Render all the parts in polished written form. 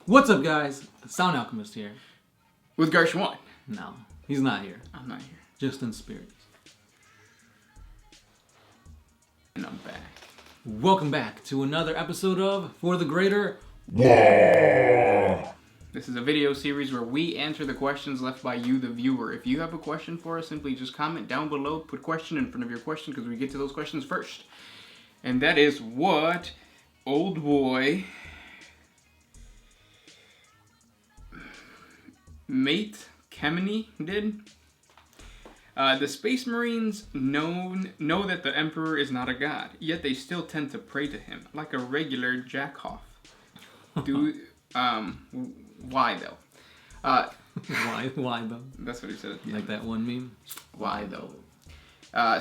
What's up, guys? Sound Alchemist here. With Garshwan. No, he's not here. I'm not here. Just in spirit. And I'm back. Welcome back to another episode of For the Greater War. This is a video series where we answer the questions left by you, the viewer. If you have a question for us, simply just comment down below, put question in front of your question, because we get to those questions first. And that is what old boy Mate Kemeny did. The Space Marines know that the Emperor is not a god, yet they still tend to pray to him, like a regular jackoff. Why though? Why though? That's what he said. Like that one meme? Why though?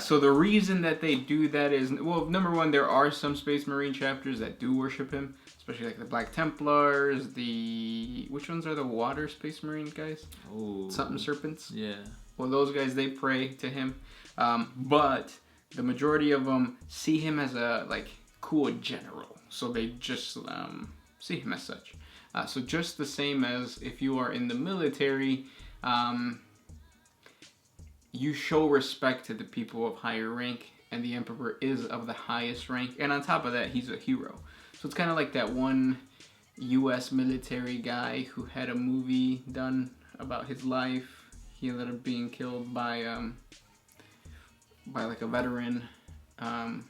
So the reason that they do that is, well, number one, there are some Space Marine chapters that do worship him, especially like the Black Templars, which ones are the Water Space Marine guys? Oh. Something Serpents? Yeah. Well, those guys, they pray to him. But the majority of them see him as a, cool general. So they just see him as such. So just the same as if you are in the military, you show respect to the people of higher rank, and the Emperor is of the highest rank. And on top of that, he's a hero. So it's kind of like that one U.S. military guy who had a movie done about his life. He ended up being killed by like a veteran. You know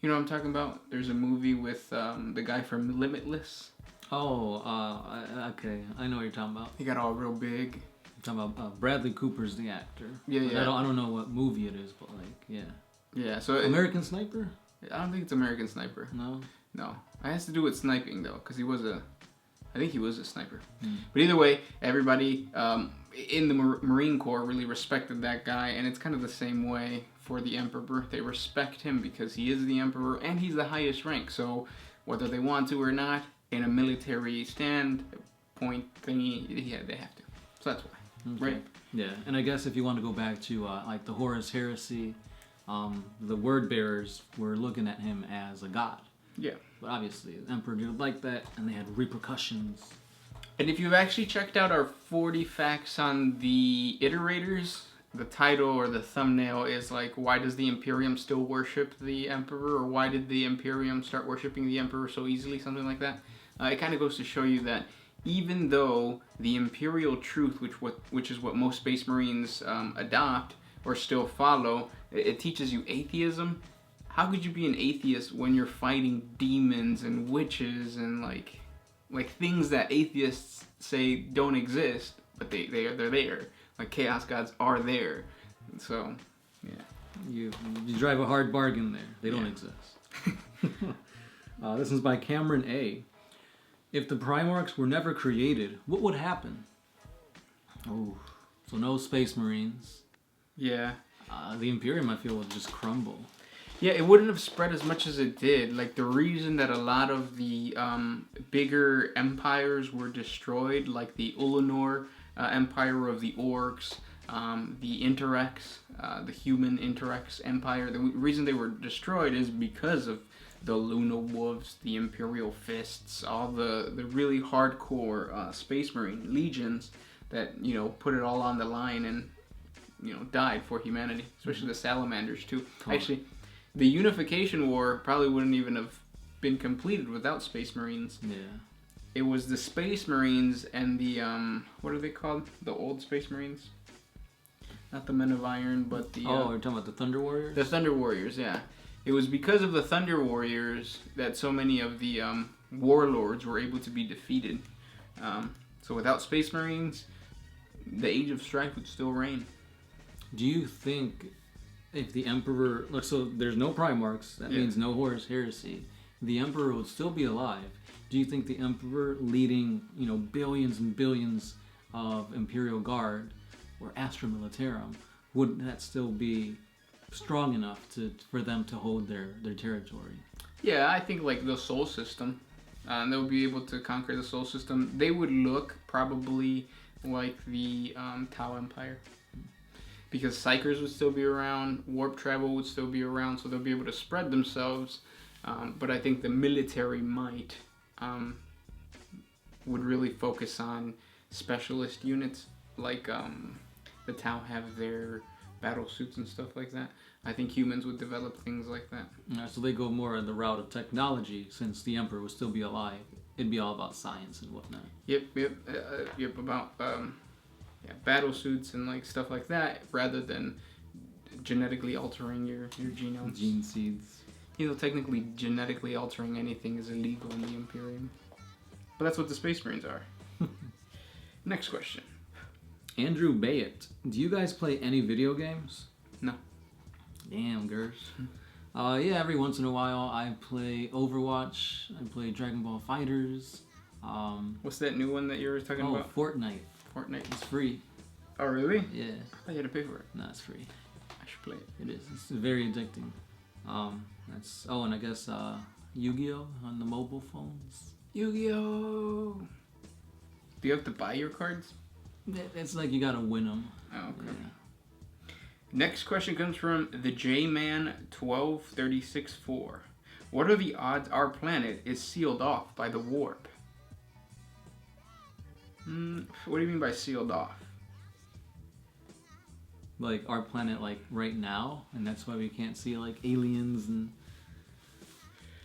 what I'm talking about? There's a movie with the guy from Limitless. Oh, okay. I know what you're talking about. He got all real big. You're talking about Bradley Cooper's the actor. Yeah. I don't know what movie it is, but yeah. Yeah, so... American Sniper? I don't think it's American Sniper. No? No. It has to do with sniping, though, because I think he was a sniper. But either way, everybody in the Marine Corps really respected that guy, and it's kind of the same way for the Emperor. They respect him because he is the Emperor, and he's the highest rank. So whether they want to or not, in a military standpoint thingy, they have to. So that's why, okay. right? Yeah, and I guess if you want to go back to like the Horus Heresy, the word bearers were looking at him as a god. Yeah. But obviously, the Emperor didn't like that, and they had repercussions. And if you've actually checked out our 40 facts on the iterators, the title or the thumbnail is like, why does the Imperium still worship the Emperor? Or why did the Imperium start worshiping the Emperor so easily? Something like that. It kind of goes to show you that even though the Imperial truth, which is what most Space Marines adopt or still follow, it teaches you atheism. How could you be an atheist when you're fighting demons and witches and like things that atheists say don't exist, but they're there. Like chaos gods are there. And so, yeah. You drive a hard bargain there. They don't exist. This is by Cameron A. If the primarchs were never created, what would happen? Oh, so no Space Marines. Yeah. The Imperium, I feel, would just crumble. Yeah, it wouldn't have spread as much as it did. Like, the reason that a lot of the bigger empires were destroyed, like the Ulanor Empire of the Orcs, the Interrex, the human Interrex Empire, the reason they were destroyed is because of the Luna Wolves, the Imperial Fists, all the really hardcore Space Marine legions that, put it all on the line and, died for humanity, especially the Salamanders, too. Oh. Actually, the Unification War probably wouldn't even have been completed without Space Marines. Yeah. It was the Space Marines and the, what are they called? The old Space Marines? Not the Men of Iron, but the... you're talking about the Thunder Warriors? The Thunder Warriors, yeah. It was because of the Thunder Warriors that so many of the warlords were able to be defeated. So without Space Marines, the Age of Strife would still reign. Do you think if the Emperor... Look, so there's no Primarchs. That means no Horus Heresy. The Emperor would still be alive. Do you think the Emperor leading, billions and billions of Imperial Guard or Astra Militarum, would that still be strong enough for them to hold their territory? Yeah, I think like the Sol System. They'll be able to conquer the Sol System. They would look probably like the Tau Empire. Because Psychers would still be around, warp travel would still be around, so they'll be able to spread themselves. But I think the military might would really focus on specialist units, like the Tau have their battle suits and stuff like that. I think humans would develop things like that. So they go more in the route of technology, since the Emperor would still be alive. It'd be all about science and whatnot. Yep, about battle suits and like stuff like that, rather than genetically altering your genomes. Gene seeds. Technically genetically altering anything is illegal in the Imperium. But that's what the Space Marines are. Next question. Andrew Bayett, do you guys play any video games? No. Damn, Gers. Yeah, every once in a while I play Overwatch. I play Dragon Ball Fighters. What's that new one that you were talking about? Fortnite. It's free. Oh, really? Yeah. I thought you had to pay for it. No, it's free. I should play it. It is. It's very addicting. And I guess Yu-Gi-Oh! On the mobile phones. Yu-Gi-Oh! Do you have to buy your cards? It's like you gotta win them. Oh, okay. Yeah. Next question comes from the J-Man 1236-4. What are the odds our planet is sealed off by the warp? What do you mean by sealed off? Like our planet, like right now, and that's why we can't see like aliens and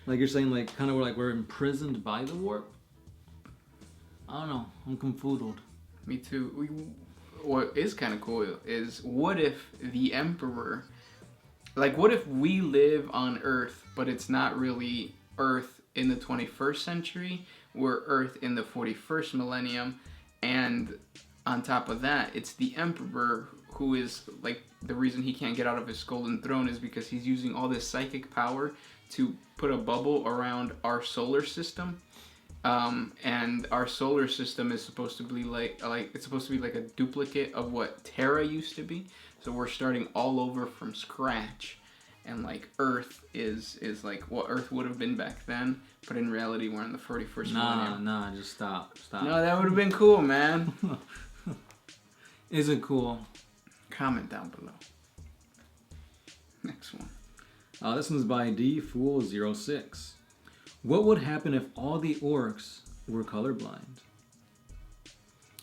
like you're saying, like kind of like we're imprisoned by the warp. I don't know. I'm confoodled. Me too. What is kind of cool is what if the Emperor, like what if we live on Earth, but it's not really Earth in the 21st century, we're Earth in the 41st millennium, and on top of that, it's the Emperor who is like the reason he can't get out of his golden throne is because he's using all this psychic power to put a bubble around our solar system. And our solar system is supposed to be like it's supposed to be like a duplicate of what Terra used to be. So we're starting all over from scratch, and like Earth is like what Earth would have been back then, but in reality we're in the 41st millennium. Nah, just stop. No, that would have been cool, man. Is it cool? Comment down below. Next one. This one's by DFool06. What would happen if all the orcs were colorblind?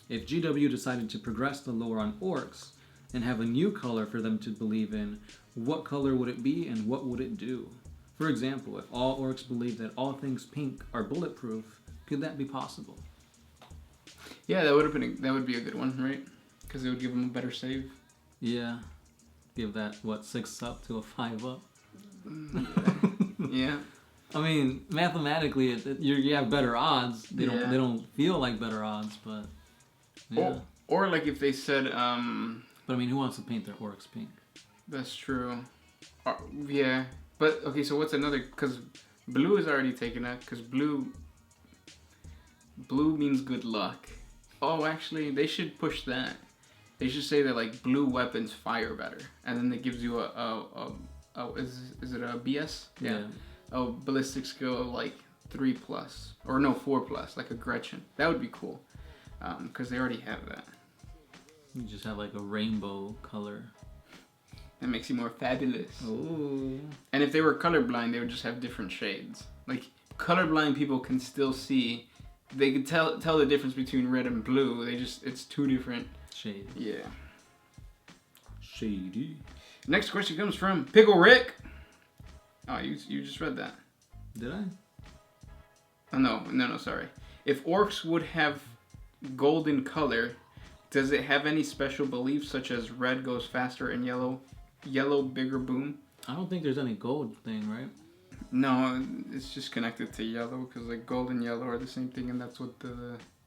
If GW decided to progress the lore on orcs and have a new color for them to believe in, what color would it be and what would it do? For example, if all orcs believe that all things pink are bulletproof, could that be possible? Yeah, that would be a good one, right? Because it would give them a better save. Yeah. Give that, 6 up to a 5 up? Yeah. I mean, mathematically, you have better odds. They don't feel like better odds, but yeah. Or like if they said, But I mean, who wants to paint their orcs pink? That's true. Yeah, but okay. So what's another? Because blue is already taken out. Because blue means good luck. Oh, actually, they should push that. They should say that like blue weapons fire better, and then it gives you is it a BS? Yeah. A ballistic skill of like 3+, or no 4+, like a Gretchen. That would be cool, because they already have that. You just have like a rainbow color. That makes you more fabulous. Ooh. And if they were colorblind, they would just have different shades. Like colorblind people can still see. They can tell the difference between red and blue. It's two different shades. Yeah. Shady. Next question comes from Pickle Rick. Oh, you just read that. Did I? Oh, no, sorry. If orcs would have golden color, does it have any special beliefs such as red goes faster and yellow bigger boom? I don't think there's any gold thing, right? No, it's just connected to yellow because like gold and yellow are the same thing, and that's what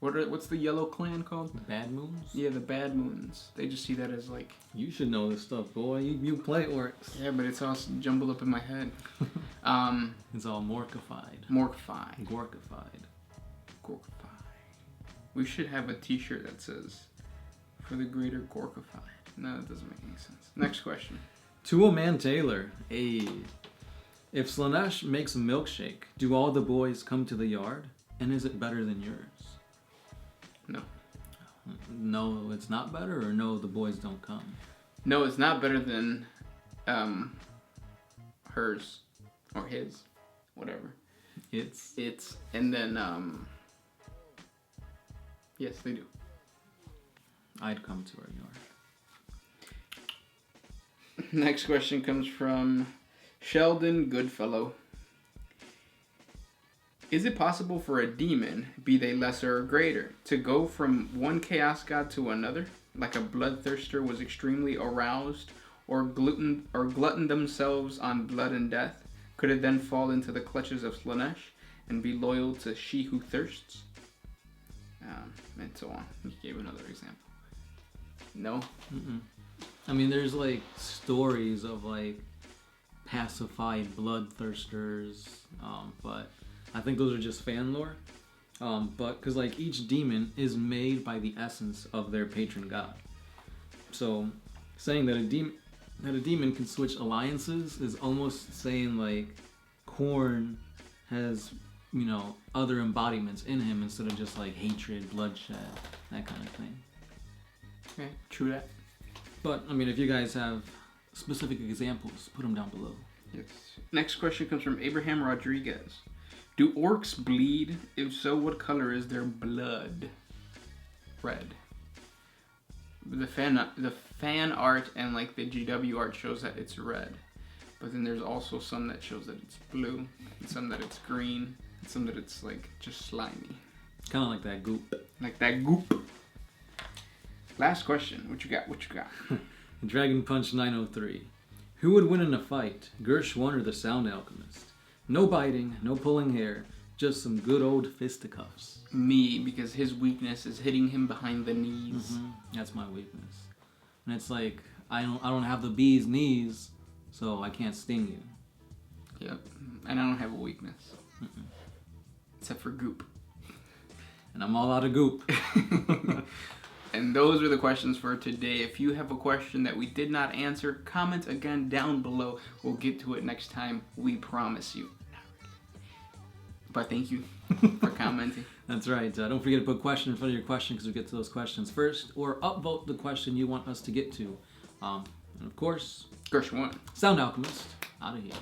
what's the yellow clan called? The Bad Moons? Yeah, the Bad Moons. They just see that as like... You should know this stuff, boy. You play orcs. Yeah, but it's all jumbled up in my head. It's all morkified. Morkified. Gorkified. We should have a t-shirt that says, for the greater Gorkified. No, that doesn't make any sense. Next question. To a man Taylor. Hey. If Slaanesh makes a milkshake, do all the boys come to the yard? And is it better than yours? No. No, it's not better, or no, the boys don't come? No, it's not better than hers or his, whatever. It's and then Yes, they do. I'd come to where you are. Next question comes from Sheldon Goodfellow. Is it possible for a demon, be they lesser or greater, to go from one chaos god to another, like a bloodthirster was extremely aroused, or glutton themselves on blood and death? Could it then fall into the clutches of Slaanesh and be loyal to she who thirsts? And so on. He gave another example. No? Mm-mm. I mean, there's like stories of like pacified bloodthirsters, but I think those are just fan lore. But because like each demon is made by the essence of their patron god, so saying that a demon can switch alliances is almost saying like Korn has, you know, other embodiments in him instead of just like hatred, bloodshed, that kind of thing. Okay, true that. But I mean, if you guys have specific examples, put them down below. Yes. Next question comes from Abraham Rodriguez. Do orcs bleed? If so, what color is their blood? Red. The fan art and like the GW art shows that it's red, but then there's also some that shows that it's blue, and some that it's green, and some that it's like just slimy. Kind of like that goop. Like that goop. Last question. What you got? Dragon Punch 903. Who would win in a fight, Gershwin or the Sound Alchemist? No biting, no pulling hair, just some good old fisticuffs. Me, because his weakness is hitting him behind the knees. Mm-hmm. That's my weakness. And it's like, I don't have the bee's knees, so I can't sting you. Yep. And I don't have a weakness. Mm-mm. Except for goop. And I'm all out of goop. And those are the questions for today. If you have a question that we did not answer, comment again down below. We'll get to it next time. We promise you. But thank you for commenting. That's right. Don't forget to put question in front of your question because we'll get to those questions first. Or upvote the question you want us to get to. And of course, Gershwin. Sound Alchemist, out of here.